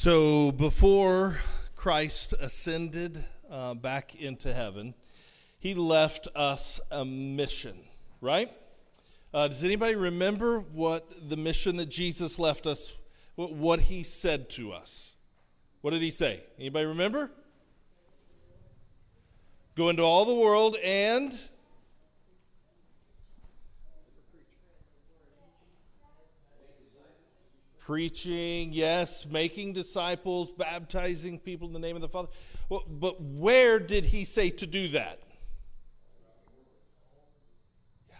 So before Christ ascended back into heaven, he left us a mission, right? Does anybody remember what the mission that Jesus left us, what he said to us? What did he say? Anybody remember? Go into all the world and preaching, yes, making disciples, baptizing people in the name of the Father. Well, but where did he say to do that? Yeah.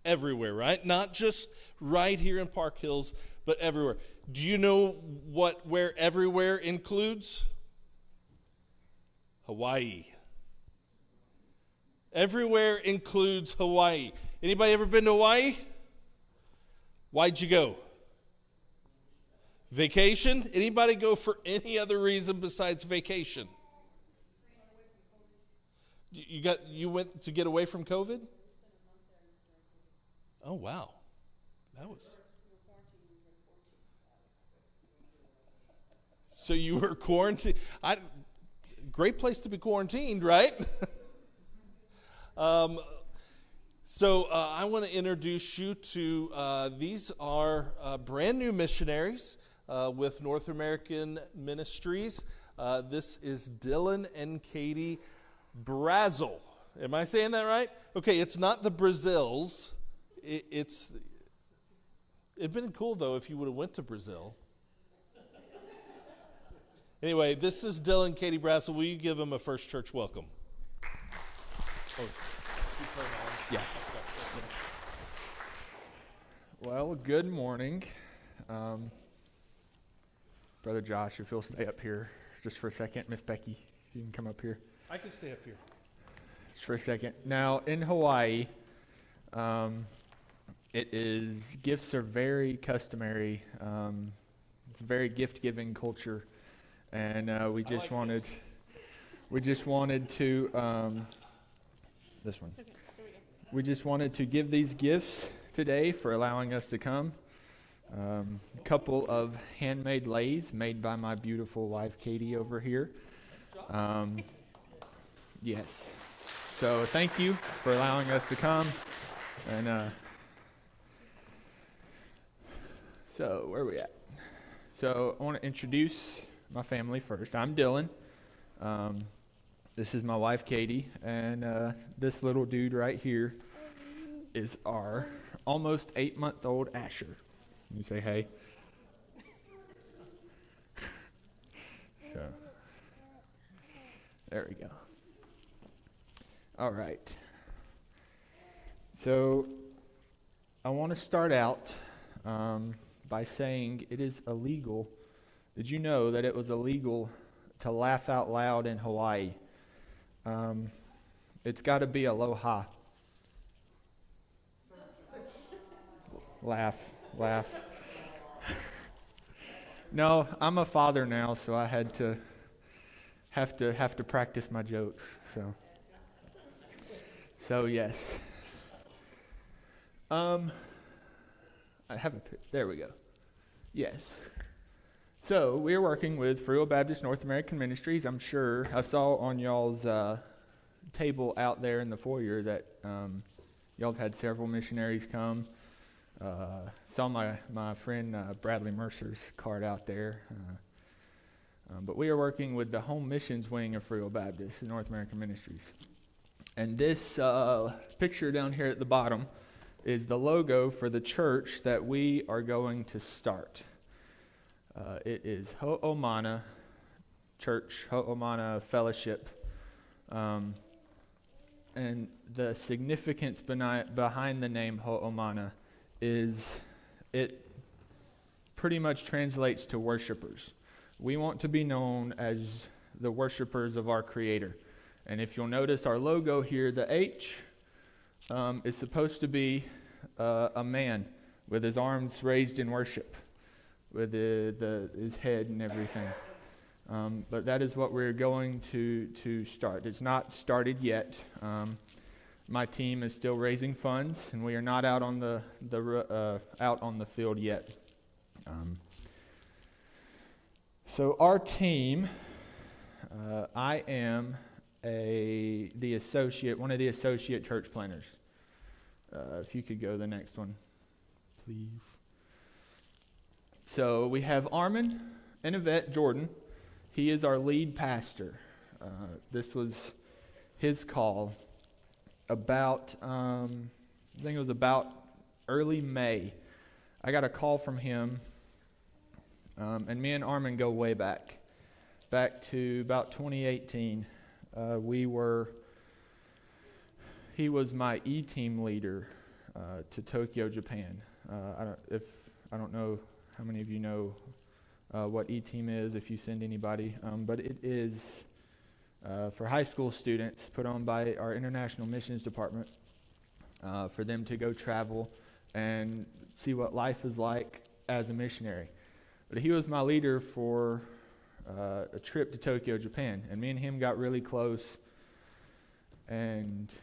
Everywhere, right? Not just right here in Park Hills, but everywhere. Do you know where everywhere includes? Hawaii. Everywhere includes Hawaii. Anybody ever been to Hawaii? Why'd you go? Vacation? Anybody go for any other reason besides vacation? You went to get away from COVID? Oh wow. That was. So you were quarantined. Great place to be quarantined, right? So I want to introduce you to, these are brand new missionaries with North American Ministries. This is Dylan and Katie Brazel. Am I saying that right? Okay, it's not the Brazils. It'd been cool, though, if you would have went to Brazil. Anyway, this is Dylan and Katie Brazel. Will you give them a First Church welcome? Oh, yeah. Well, good morning. Brother Josh, if you'll stay up here just for a second. Miss Becky, you can come up here. I can stay up here. Just for a second. Now, in Hawaii, gifts are very customary. It's a very gift-giving culture. And we just wanted to, this one. Okay, here we go. We just wanted to give these gifts today for allowing us to come. A couple of handmade leis made by my beautiful wife, Katie, over here. Yes. So thank you for allowing us to come. And so where are we at? So I want to introduce my family first. I'm Dylan. This is my wife, Katie, and this little dude right here is our almost 8-month-old Asher. You say hey. So, there we go. All right. So, I want to start out by saying it is illegal. Did you know that it was illegal to laugh out loud in Hawaii? It's got to be aloha. Laugh. No, I'm a father now, so I had to have to practice my jokes. So yes. I have there we go. Yes. So we are working with Free Will Baptist North American Ministries. I'm sure I saw on y'all's table out there in the foyer that y'all have had several missionaries come. Saw my friend Bradley Mercer's card out there. But we are working with the Home Missions Wing of Free Will Baptist North American Ministries. And this picture down here at the bottom is the logo for the church that we are going to start. It is Ho'omana Church, Ho'omana Fellowship. And the significance behind the name Ho'omana is it pretty much translates to worshipers. We want to be known as the worshipers of our Creator. And if you'll notice our logo here, the H is supposed to be a man with his arms raised in worship, with his head and everything. But that is what we're going to start. It's not started yet. My team is still raising funds, and we are not out on the field yet. So our team, I am one of the associate church planners. If you could go to the next one, please. So we have Armin and Yvette Jordan. He is our lead pastor. This was his call about, I think it was about early May. I got a call from him, and me and Armin go way back to about 2018. He was my E-team leader to Tokyo, Japan. I don't know how many of you know what E-team is, if you send anybody, but it is for high school students put on by our International Missions Department for them to go travel and see what life is like as a missionary. But he was my leader for a trip to Tokyo, Japan, and me and him got really close. And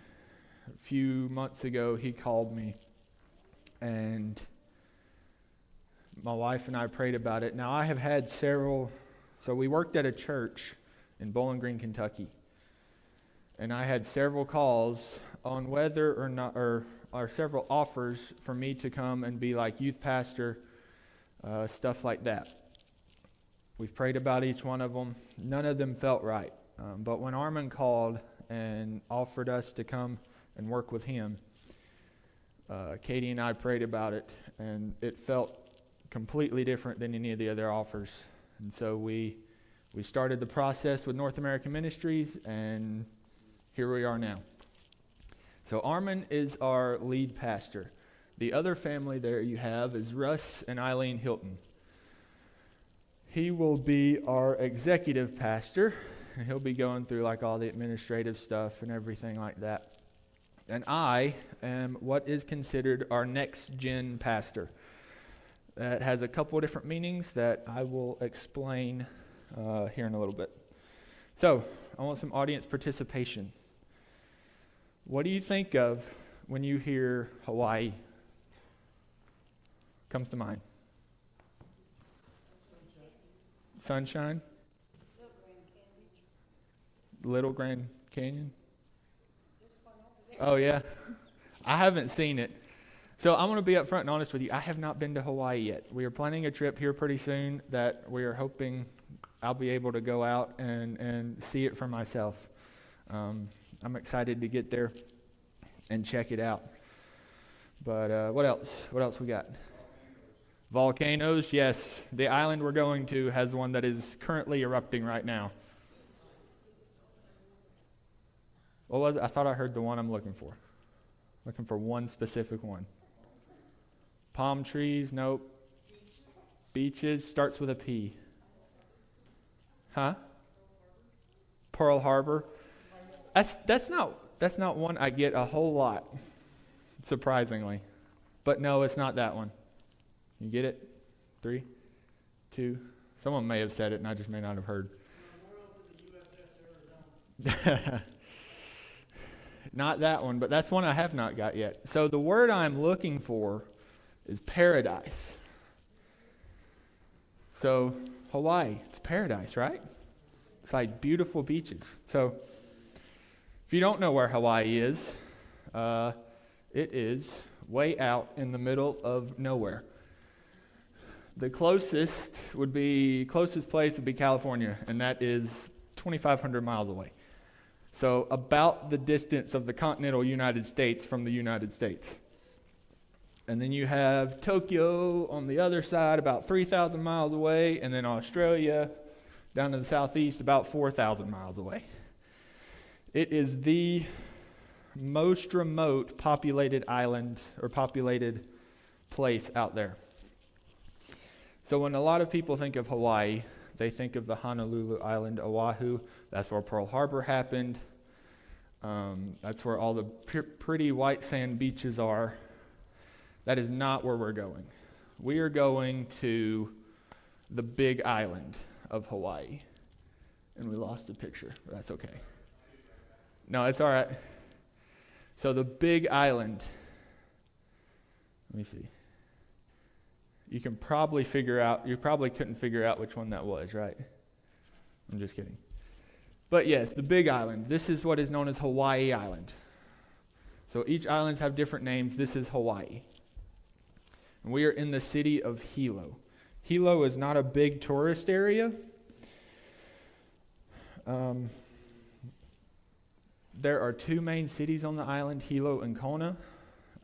a few months ago, he called me, and my wife and I prayed about it. Now, I have had so we worked at a church in Bowling Green, Kentucky, and I had several calls on whether or not, or several offers for me to come and be like youth pastor, stuff like that. We've prayed about each one of them. None of them felt right. But when Armin called and offered us to come and work with him, Katie and I prayed about it, and it felt completely different than any of the other offers. And so we started the process with North American Ministries, and here we are now. So Armin is our lead pastor. The other family there you have is Russ and Eileen Hilton. He will be our executive pastor, and he'll be going through like all the administrative stuff and everything like that. And I am what is considered our next gen pastor. That has a couple of different meanings that I will explain here in a little bit. So, I want some audience participation. What do you think of when you hear Hawaii? Comes to mind? Sunshine? Little Grand Canyon? Oh, yeah. I haven't seen it. So I want to be upfront and honest with you. I have not been to Hawaii yet. We are planning a trip here pretty soon that we are hoping I'll be able to go out and see it for myself. I'm excited to get there and check it out. But what else? What else we got? Volcanoes, yes. The island we're going to has one that is currently erupting right now. What was it? I thought I heard the one I'm looking for. Looking for one specific one. Palm trees, nope. Beaches, starts with a P. Huh? Pearl Harbor. That's not one I get a whole lot, surprisingly. But no, it's not that one. You get it? 3, 2. Someone may have said it and I just may not have heard. Not that one, but that's one I have not got yet. So the word I'm looking for is paradise. So Hawaii, it's paradise, right? It's like beautiful beaches. So if you don't know where Hawaii is, it is way out in the middle of nowhere. The closest place would be California, and that is 2,500 miles away. So about the distance of the continental United States from the United States. And then you have Tokyo on the other side, about 3,000 miles away, and then Australia down to the southeast, about 4,000 miles away. It is the most remote populated island or populated place out there. So when a lot of people think of Hawaii, they think of the Honolulu island, Oahu. That's where Pearl Harbor happened. That's where all the pretty white sand beaches are. That is not where we're going. We are going to the big island of Hawaii. And we lost the picture, but that's okay. No, it's all right. So the big island. Let me see. you probably couldn't figure out which one that was, right? I'm just kidding. But yes, the big island. This is what is known as Hawaii Island. So each islands have different names. This is Hawaii. And we are in the city of Hilo. Hilo is not a big tourist area. There are two main cities on the island, Hilo and Kona.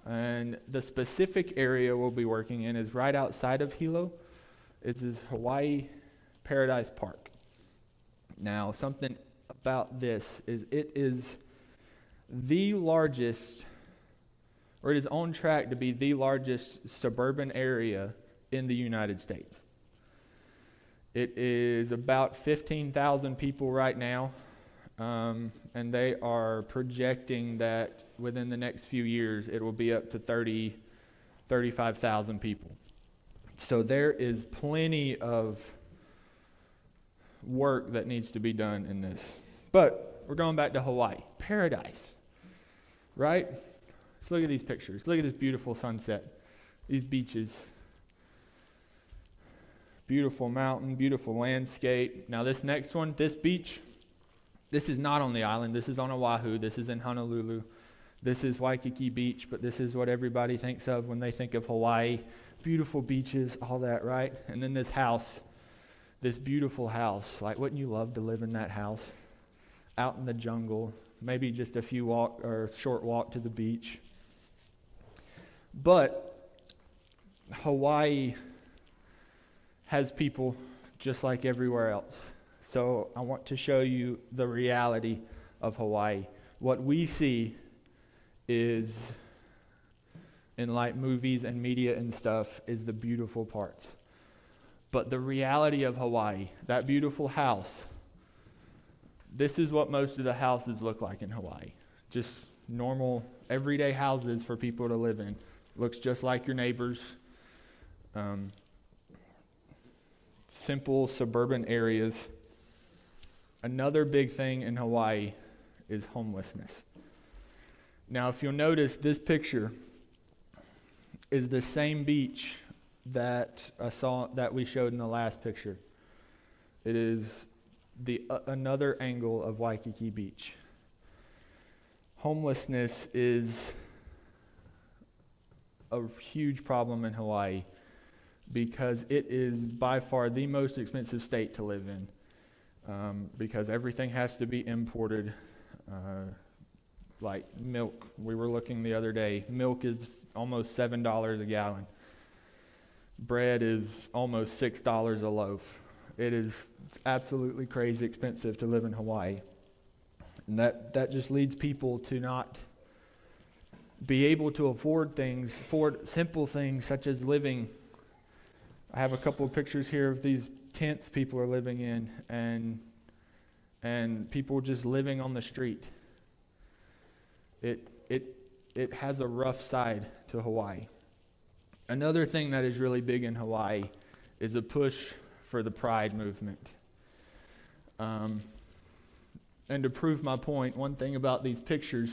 And the specific area we'll be working in is right outside of Hilo. It is Hawaii Paradise Park. Now, something about this is it is the largest, or it is on track to be the largest suburban area in the United States. It is about 15,000 people right now, and they are projecting that within the next few years it will be up to 35,000 people. So there is plenty of work that needs to be done in this. But we're going back to Hawaii. Paradise, right? Let's look at these pictures. Look at this beautiful sunset, these beaches. Beautiful mountain, beautiful landscape. Now this next one, this beach, this is not on the island. This is on Oahu. This is in Honolulu. This is Waikiki Beach, but this is what everybody thinks of when they think of Hawaii. Beautiful beaches, all that, right? And then this house, this beautiful house. Like, wouldn't you love to live in that house? Out in the jungle, maybe just a short walk to the beach. But Hawaii has people just like everywhere else. So I want to show you the reality of Hawaii. What we see is, in like movies and media and stuff, is the beautiful parts. But the reality of Hawaii, that beautiful house, this is what most of the houses look like in Hawaii. Just normal, everyday houses for people to live in. Looks just like your neighbors. Simple suburban areas. Another big thing in Hawaii is homelessness. Now, if you'll notice, this picture is the same beach that we showed in the last picture. It is another angle of Waikiki Beach. Homelessness is a huge problem in Hawaii because it is by far the most expensive state to live in, because everything has to be imported. Like milk, we were looking the other day, milk is almost $7 a gallon. Bread is almost $6 a loaf. It is absolutely crazy expensive to live in Hawaii. And that just leads people to not be able to afford simple things such as living. I have a couple of pictures here of these tents people are living in, and people just living on the street. It has a rough side to Hawaii. Another thing that is really big in Hawaii is a push for the Pride movement. And to prove my point, one thing about these pictures,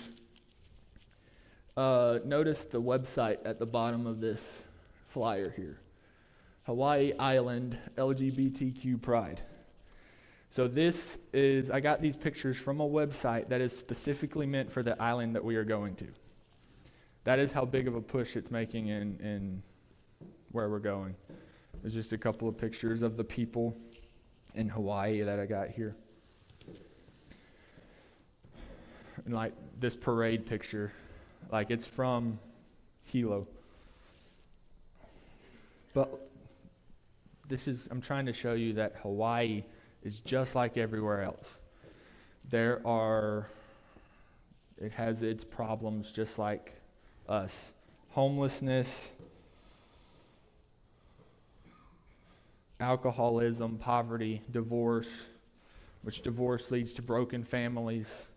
notice the website at the bottom of this flyer here. Hawaii Island LGBTQ Pride. So I got these pictures from a website that is specifically meant for the island that we are going to. That is how big of a push it's making in where we're going. There's just a couple of pictures of the people in Hawaii that I got here. And like this parade picture, like it's from Hilo. But I'm trying to show you that Hawaii is just like everywhere else. It has its problems just like us. Homelessness, alcoholism, poverty, divorce, which divorce leads to broken families.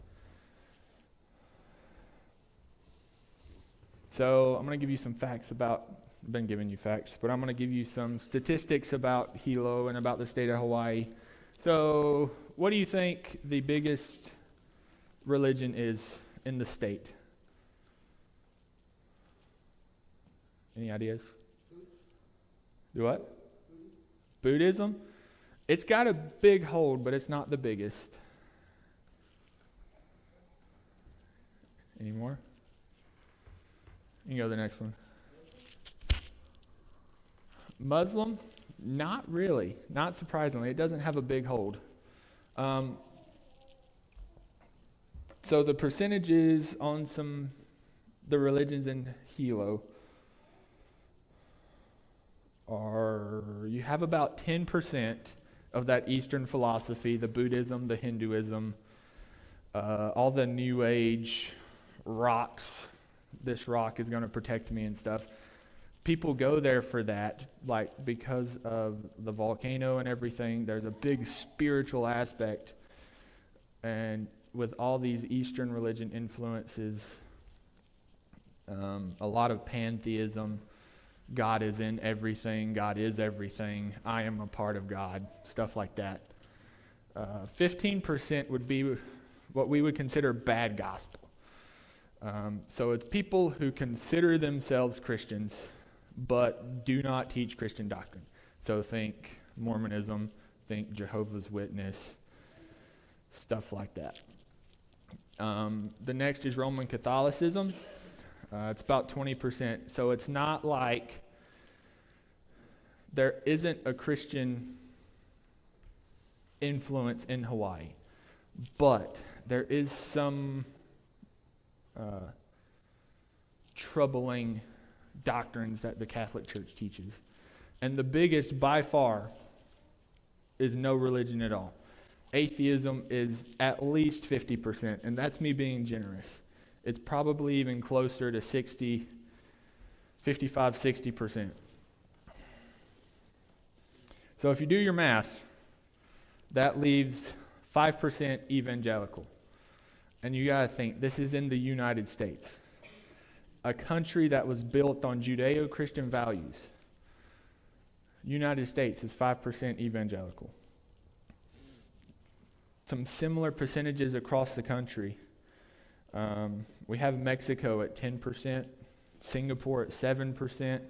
So I'm going to give you some facts I've been giving you facts, but I'm going to give you some statistics about Hilo and about the state of Hawaii. So what do you think the biggest religion is in the state? Any ideas? Do what? Buddhism? It's got a big hold, but it's not the biggest. Any more? You can go to the next one. Muslim? Not really. Not surprisingly. It doesn't have a big hold. So the percentages on the religions in Hilo are, you have about 10% of that Eastern philosophy, the Buddhism, the Hinduism, all the New Age rocks. This rock is going to protect me and stuff. People go there for that, like because of the volcano and everything. There's a big spiritual aspect, and with all these Eastern religion influences, a lot of pantheism. God is in everything. God is everything. I am a part of God. Stuff like that. 15% would be what we would consider bad gospel. So it's people who consider themselves Christians, but do not teach Christian doctrine. So think Mormonism, think Jehovah's Witness, stuff like that. The next is Roman Catholicism. It's about 20%. So it's not like there isn't a Christian influence in Hawaii, but there is some troubling doctrines that the Catholic Church teaches. And the biggest by far is no religion at all. Atheism is at least 50%, and that's me being generous. It's probably even closer to 55-60%. So if you do your math, that leaves 5% evangelical. And you got to think, this is in the United States, a country that was built on Judeo-Christian values. United States is 5% evangelical. Some similar percentages across the country. We have Mexico at 10%, Singapore at 7%,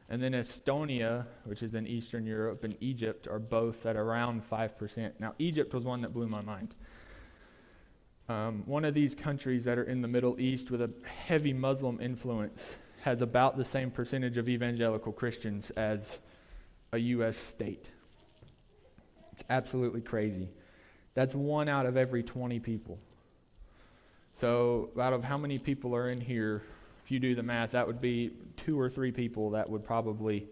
and then Estonia, which is in Eastern Europe, and Egypt are both at around 5%. Now, Egypt was one that blew my mind. One of these countries that are in the Middle East with a heavy Muslim influence has about the same percentage of evangelical Christians as a U.S. state. It's absolutely crazy. That's 1 out of every 20 people. So out of how many people are in here, if you do the math, that would be 2 or 3 people that would probably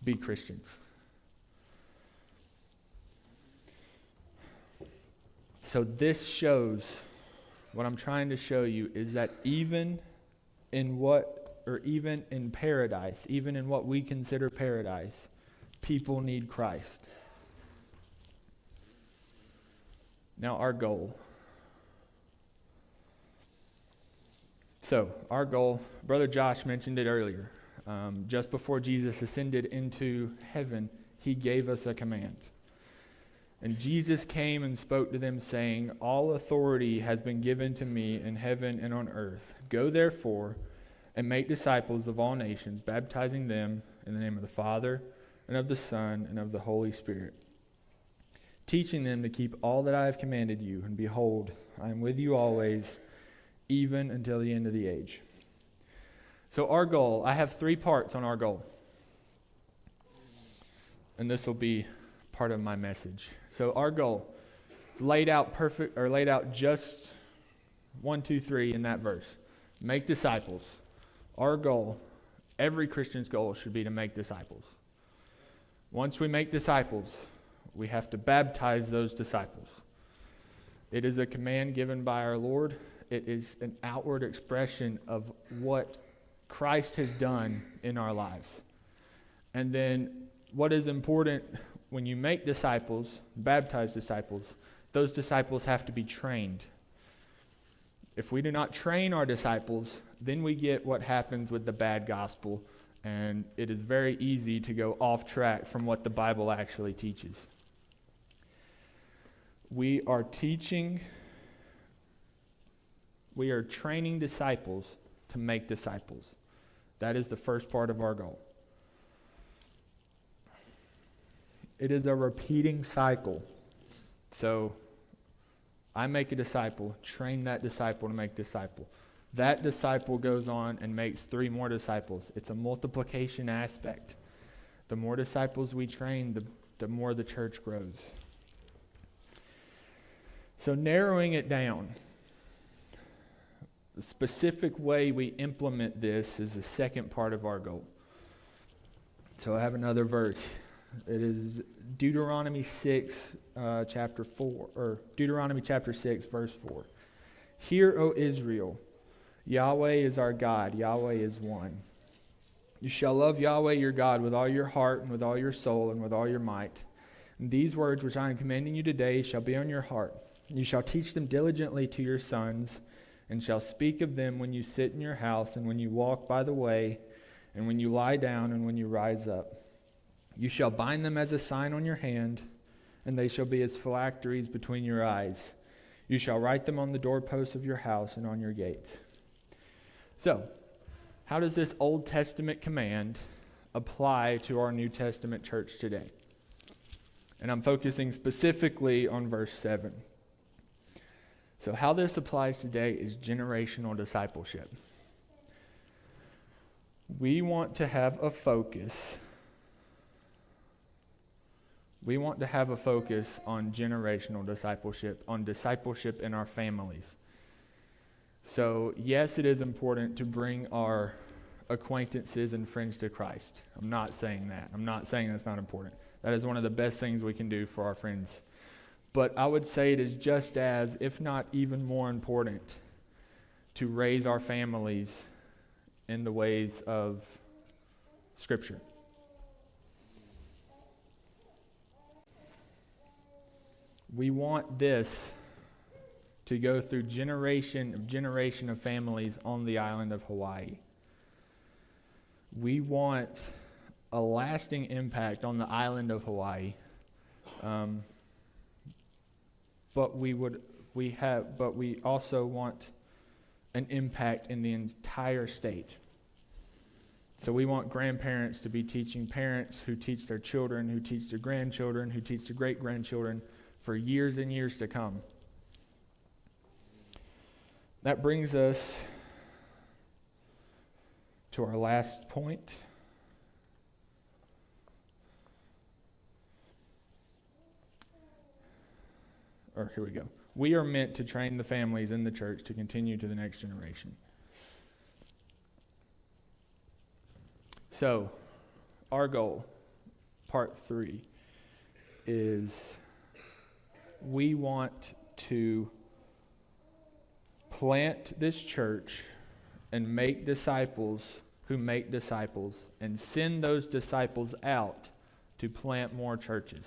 be Christians. So this shows, what I'm trying to show you is that even in paradise, even in what we consider paradise, people need Christ. Now our goal. So our goal, Brother Josh mentioned it earlier. Just before Jesus ascended into heaven, he gave us a command. And Jesus came and spoke to them, saying, "All authority has been given to me in heaven and on earth. Go therefore and make disciples of all nations, baptizing them in the name of the Father and of the Son and of the Holy Spirit, teaching them to keep all that I have commanded you. And behold, I am with you always, even until the end of the age." So our goal, I have 3 parts on our goal. And this will be part of my message. So our goal is laid out just 1, 2, 3 in that verse. Make disciples. Our goal, every Christian's goal should be to make disciples. Once we make disciples, we have to baptize those disciples. It is a command given by our Lord. It is an outward expression of what Christ has done in our lives. And then what is important when you make disciples, baptize disciples, those disciples have to be trained. If we do not train our disciples, then we get what happens with the bad gospel, and it is very easy to go off track from what the Bible actually teaches. We are training disciples to make disciples. That is the first part of our goal. It is a repeating cycle. So I make a disciple, train that disciple to make disciple. That disciple goes on and makes 3 more disciples. It's a multiplication aspect. The more disciples we train, the more the church grows. So narrowing it down, the specific way we implement this is the second part of our goal. So I have another verse. It is Deuteronomy 6, chapter 4, or Deuteronomy chapter 6, verse 4. Hear, O Israel, Yahweh is our God, Yahweh is one. You shall love Yahweh your God with all your heart and with all your soul and with all your might. And these words which I am commanding you today shall be on your heart. You shall teach them diligently to your sons, and shall speak of them when you sit in your house, and when you walk by the way, and when you lie down, and when you rise up. You shall bind them as a sign on your hand, and they shall be as phylacteries between your eyes. You shall write them on the doorposts of your house and on your gates. So, how does this Old Testament command apply to our New Testament church today? And I'm focusing specifically on verse 7. So how this applies today is generational discipleship. We want to have a focus. We want to have a focus on generational discipleship, on discipleship in our families. So, yes, it is important to bring our acquaintances and friends to Christ. I'm not saying that. I'm not saying that's not important. That is one of the best things we can do for our friends. But I would say it is just as, if not even more important, to raise our families in the ways of Scripture. We want this to go through generation of families on the island of Hawaii. We want a lasting impact on the island of Hawaii, but we also want an impact in the entire state. So we want grandparents to be teaching parents who teach their children, who teach their grandchildren, who teach their great-grandchildren for years and years to come. That brings us to our last point. Or here we go. We are meant to train the families in the church to continue to the next generation. So, our goal, part 3, is we want to plant this church and make disciples who make disciples and send those disciples out to plant more churches.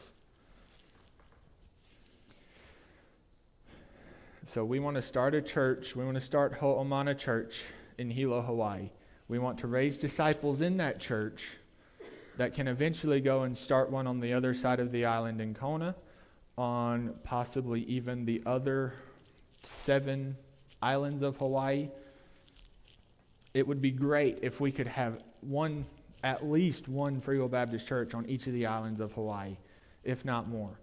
So we want to start a church. We want to start Ho'omana Church in Hilo, Hawaii. We want to raise disciples in that church that can eventually go and start one on the other side of the island in Kona, on possibly even the other 7 islands of Hawaii. It would be great if we could have at least one Free Will Baptist church on each of the islands of Hawaii, if not more.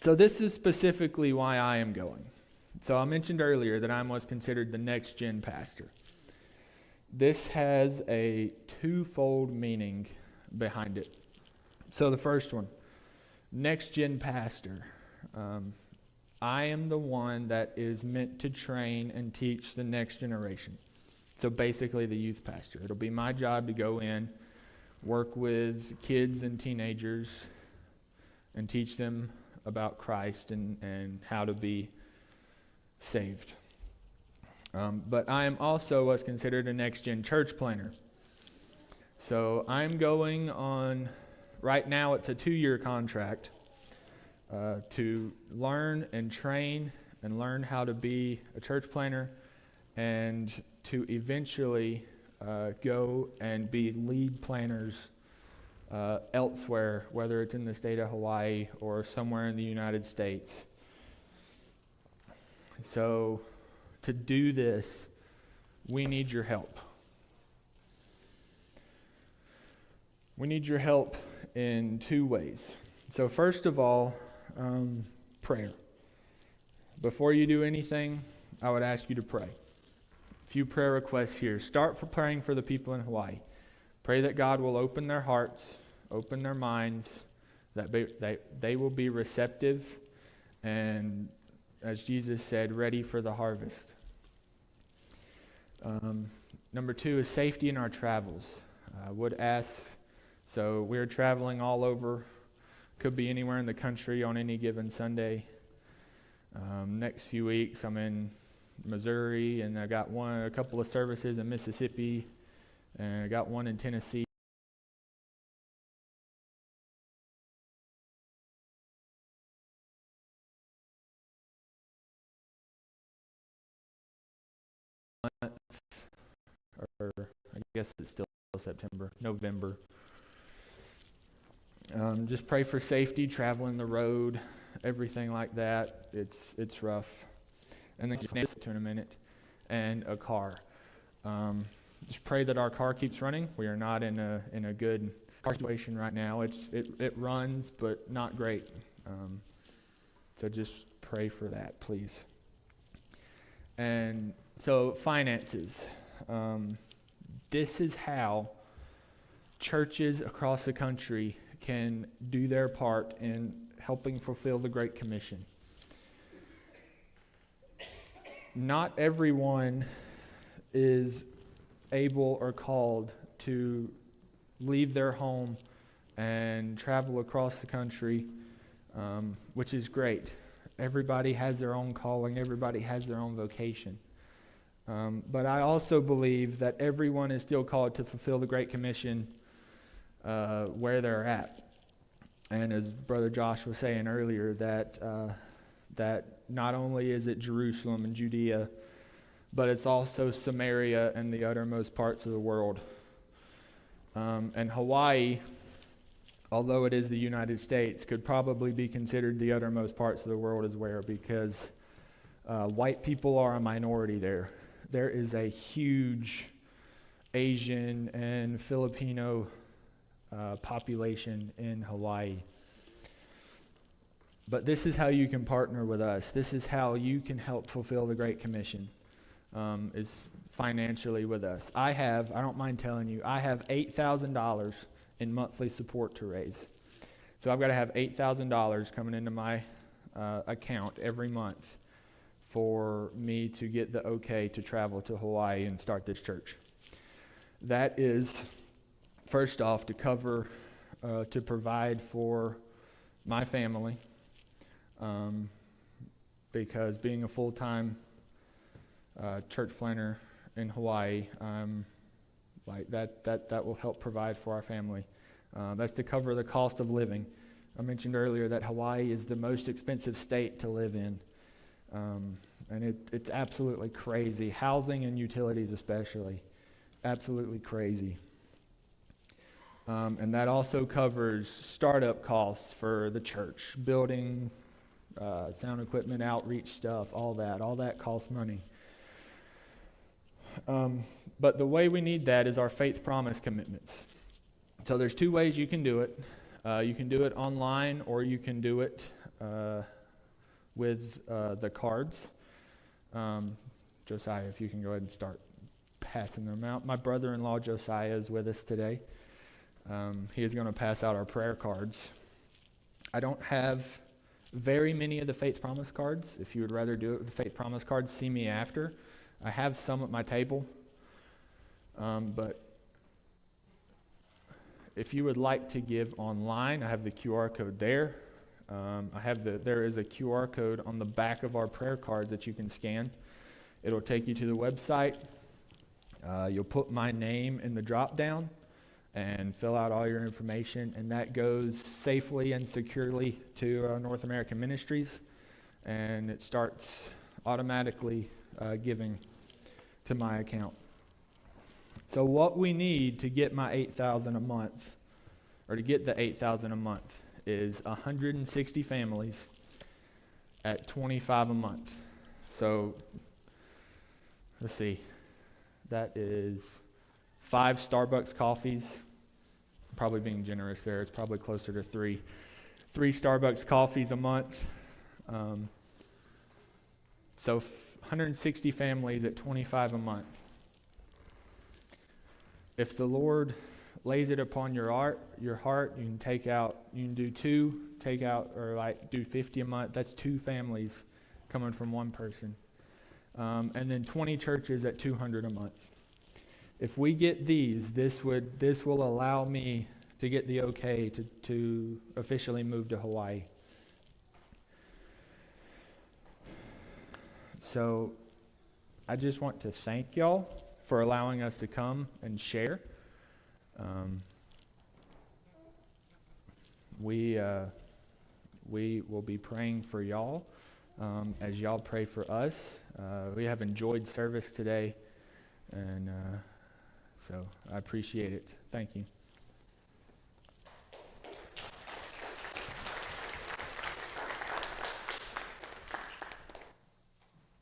So this is specifically why I am going. So I mentioned earlier that I was considered the next gen pastor. This has a twofold meaning behind it. So the first one, next gen pastor. I am the one that is meant to train and teach the next generation. So basically the youth pastor. It'll be my job to go in, work with kids and teenagers, and teach them about Christ and how to be saved. But I am also what's considered a next-gen church planner. So I'm going on, right now it's a 2-year contract, to learn and train and learn how to be a church planner and to eventually go and be lead planners elsewhere, whether it's in the state of Hawaii or somewhere in the United States. So to do this, we need your help. We need your help in two ways. So first of all, prayer. Before you do anything, I would ask you to pray. A few prayer requests here. Start for praying for the people in Hawaii. Pray that God will open their hearts, open their minds, that they will be receptive and, as Jesus said, ready for the harvest. Number two is safety in our travels. I would ask, so we're traveling all over, could be anywhere in the country on any given Sunday. Next few weeks I'm in Missouri, and I got a couple of services in Mississippi, and I got one in Tennessee. Or I guess it's still November. Just pray for safety, traveling the road, everything like that. It's rough. And then just in a minute, and a car. Just pray that our car keeps running. We are not in a good car situation right now. It runs, but not great. So just pray for that, please. And so finances. This is how churches across the country can do their part in helping fulfill the Great Commission. Not everyone is able or called to leave their home and travel across the country, which is great. Everybody has their own calling. Everybody has their own vocation. But I also believe that everyone is still called to fulfill the Great Commission where they're at. And as Brother Josh was saying earlier, that not only is it Jerusalem and Judea, but it's also Samaria and the uttermost parts of the world. And Hawaii, although it is the United States, could probably be considered the uttermost parts of the world as well, because white people are a minority there. There is a huge Asian and Filipino population in Hawaii. But this is how you can partner with us. This is how you can help fulfill the Great Commission, is financially with us. I don't mind telling you, I have $8,000 in monthly support to raise. So I've got to have $8,000 coming into my account every month for me to get the okay to travel to Hawaii and start this church. That is, first off, to cover, to provide for my family, because being a full-time church planter in Hawaii, like that will help provide for our family. That's to cover the cost of living. I mentioned earlier that Hawaii is the most expensive state to live in. And it's absolutely crazy. Housing and utilities especially. Absolutely crazy. And that also covers startup costs for the church. Building, sound equipment, outreach stuff, all that costs money. But the way we need that is our faith promise commitments. So there's two ways you can do it. You can do it online, or you can do it with the cards. Josiah, if you can go ahead and start passing them out. My brother-in-law Josiah is with us today. He is going to pass out our prayer cards. I don't have very many of the Faith Promise cards. If you would rather do it with the Faith Promise cards, see me after. I have some at my table. But if you would like to give online, I have the QR code there. There is a QR code on the back of our prayer cards that you can scan. It'll take you to the website. You'll put my name in the drop down and fill out all your information, and that goes safely and securely to North American Ministries, and it starts automatically giving to my account. So what we need to get my $8,000 a month, or to get the $8,000 a month, is 160 families at $25 a month. So let's see, that is 5 Starbucks coffees probably being generous there. It's probably closer to three Starbucks coffees a month. So 160 families at $25 a month. If the Lord lays it upon your heart, you can do two, do 50 a month. That's 2 families coming from one person. And then 20 churches at $200 a month. If we get these, this will allow me to get the okay to officially move to Hawaii. So I just want to thank y'all for allowing us to come and share. We will be praying for y'all as y'all pray for us. We have enjoyed service today, and so I appreciate it. Thank you.